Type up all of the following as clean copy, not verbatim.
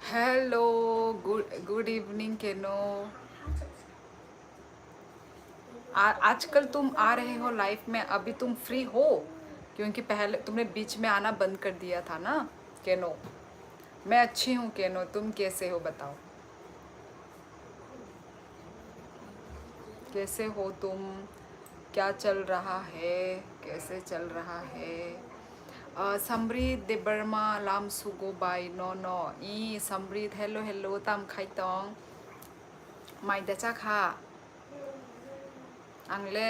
Hello, good evening केनो। आजकल तुम आ रहे हो लाइफ में, अभी तुम फ्री हो? क्योंकि पहले तुमने बीच में आना बंद कर दिया था ना केनो। मैं अच्छी हूँ केनो, तुम कैसे हो बताओ? कैसे हो तुम? क्या चल रहा है? कैसे चल रहा है? समृद्ध देबर्मा लाम सुगो बाई नो नो ई समृद्ध हेलो हेलो तम खाइतोंग माइदा चा खा आंले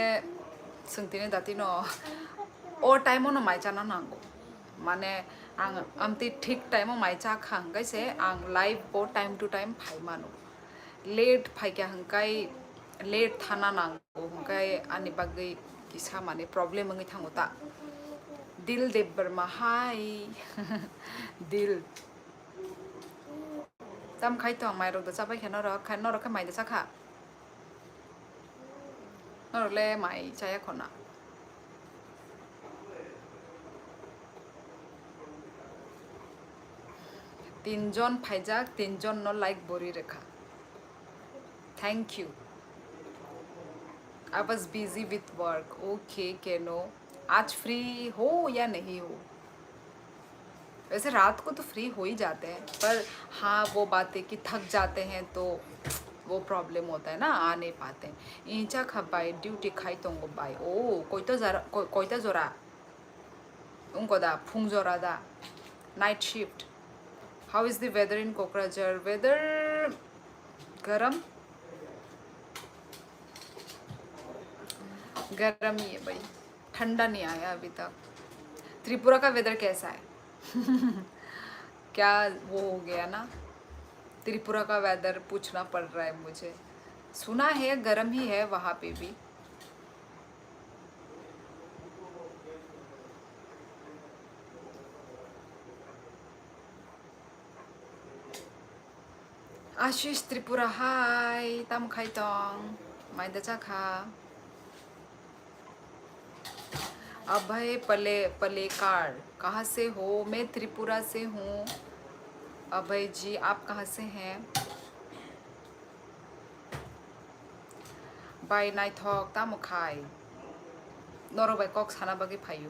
सोंथिनो दातिनो ओ टाइमो न माइ चाना नांगौ माने आं आमति ठीक टाइमो माइ चा खांगाइसे आं लाइव बो टाइम टू टाइम फाइ मानो लेट फाइका हंकाय लेट थाना नांगौ हंकाय आनि बागै किसा माने प्रॉब्लम मंगै थांगौ ता दिल देब्बर हाय दिल तम खाइ तो माइ रग द चाबाय खेनो र माइ द चाखा नरले माइ चाया खना तीनजन फाइजाक तीनजन न लाइक बोरी Rekha thank you I was busy with work okay केनो आज फ्री हो या नहीं हो वैसे रात को तो फ्री हो ही जाते हैं पर हाँ वो बात है कि थक जाते हैं तो वो प्रॉब्लम होता है ना आ नहीं पाते इंचा खबाई ड्यूटी खाई तो बाई ओ कोई तो जोरा उनको दा फुंग जोरा दा night shift how is the weather in Kokrajhar weather गरम गरम ही है भाई ठंडा नहीं आया अभी तक त्रिपुरा का वेदर कैसा है क्या वो हो गया ना त्रिपुरा का वेदर पूछना पड़ रहा है मुझे सुना है गर्म ही है वहाँ पे भी आशीष त्रिपुरा हाय तम खाइतोंग माइदा खा अभय पलेकार कहाँ से हो मैं त्रिपुरा से हूँ अभय जी आप कहाँ से हैं बाय नाइथक तम खाई नरो बाय कक साना बागे फायु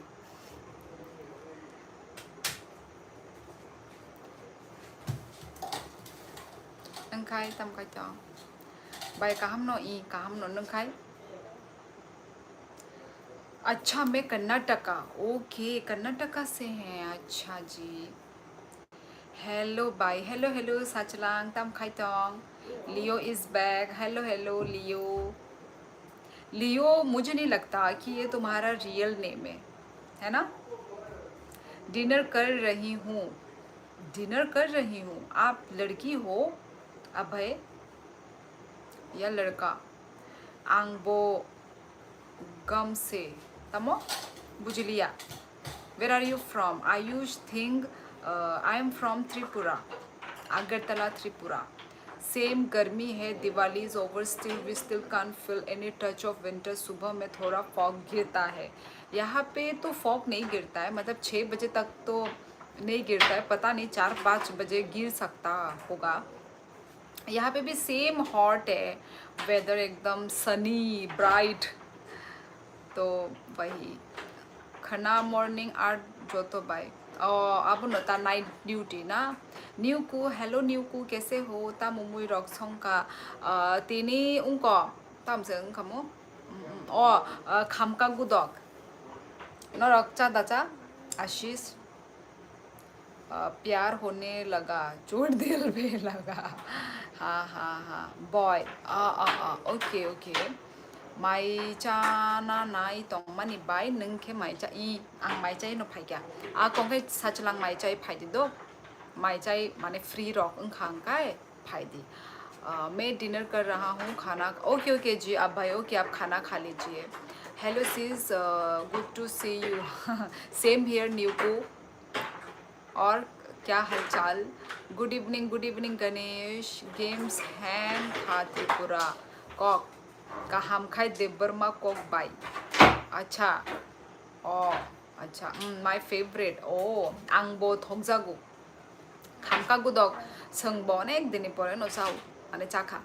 नंखाई तम खाइतोंग बाय काहम नो ई काहम नो नंखाई अच्छा मैं कर्नाटका ओके कर्नाटका से हैं अच्छा जी हेलो बाय हेलो हेलो सचलांग तम खाइतोंग लियो इज बैक हेलो हेलो लियो लियो मुझे नहीं लगता कि ये तुम्हारा रियल नेम है ना डिनर कर रही हूँ डिनर कर रही हूँ आप लड़की हो अभय या लड़का आंगबो गम से तमो बुझलिया where are you from Ayush थिंग I am from Tripura Agartala Tripura same गर्मी है Diwali is over still we still can feel any touch of winter सुबह में थोड़ा फॉग गिरता है यहाँ पे तो फॉग नहीं गिरता है मतलब 6 बजे तक तो नहीं गिरता है पता नहीं 4-5 बजे गिर सकता होगा यहाँ पे भी सेम हॉट है वेदर एकदम सनी ब्राइट तो वही खना मॉर्निंग 8 जो तो बाय अब नता नाइट ड्यूटी ना न्यूकू हेलो न्यूकू कैसे हो ता मुमुई रॉक्सोंग का तेनी उनको तामसें खमो खामका गुदक न रक्चा दाचा आशीष प्यार होने लगा चोट दिल पे लगा हाँ हाँ हाँ बॉय ओके ओके माइ चाना नाई तोंग मानी बाय नंखे माइ चा ई आं माइ चाय न फाइका आ कंखे सचलांग माइ चाय फाइदि दो माइ चाय माने फ्री रॉक अंखांग काय फाइदि मैं डिनर कर रहा हूँ खाना ओके ओके जी आप भाई ओके आप खाना खा लीजिए हेलो सीज good to see you same here न्यूकू और क्या हालचाल good evening Ganesh games hang था त्रिपुरा कॉक का हम खाए देबरमा कॉक बाई अच्छा ओ अच्छा माय फेवरेट ओ आंबो थोंजागु 감가구덕 성번에 드니 보레 노사우 아ने चाखा।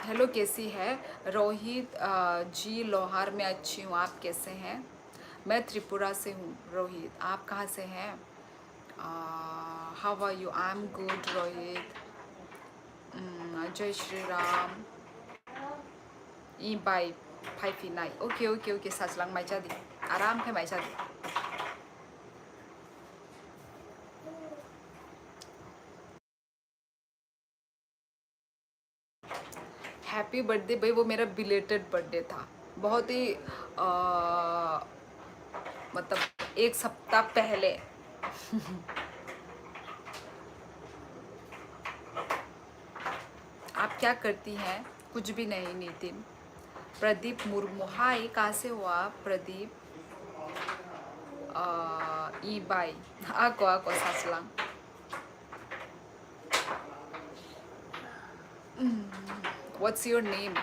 हेलो कैसी है रोहित जी लोहार में अच्छी हूँ आप कैसे हैं। मैं त्रिपुरा से हूँ रोहित आप कहाँ से हैं। How are you I am good Rohit. जय श्री राम ई बाई फाइफी नाई ओके ओके ओके साजलांग माइचादी आराम थे माइचादी। हैप्पी बर्थडे भाई वो मेरा बिलेटेड बर्थडे था बहुत ही मतलब एक सप्ताह पहले। आप क्या करती हैं। कुछ भी नहीं नितिन। प्रदीप मुर्मू हाय कहाँ से हो आप प्रदीप। ई बाई आको आको सासलांग। What's your name.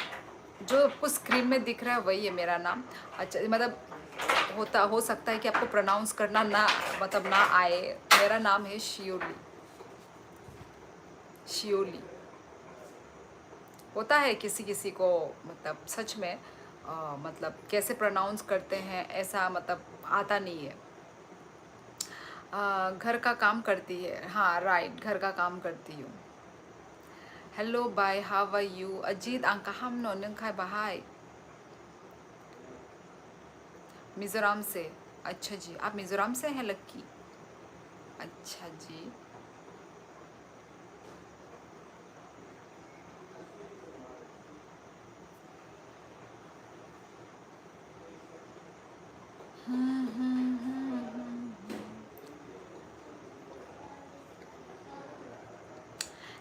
जो आपको स्क्रीन में दिख रहा है वही है मेरा नाम। अच्छा मतलब हो सकता है कि आपको प्रोनाउंस करना ना मतलब ना आए। मेरा नाम है शियोली। शियोली होता है किसी किसी को मतलब सच में मतलब कैसे प्रोनाउंस करते हैं ऐसा मतलब आता नहीं है। घर का काम करती है हाँ राइट घर का काम करती हूँ। Hello bye how are you Ajit अंका हम नो नंग खाए बहाई मिज़ोरम से। अच्छा जी आप मिज़ोरम से हैं लक्की। अच्छा जी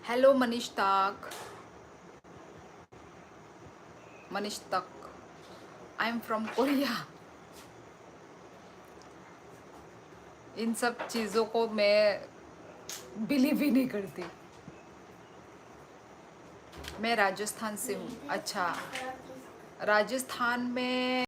हेलो मनीष तक मनीष तक आई एम फ्रॉम कोरिया। इन सब चीज़ों को मैं बिलीव ही नहीं करती। मैं राजस्थान से हूँ। अच्छा राजस्थान में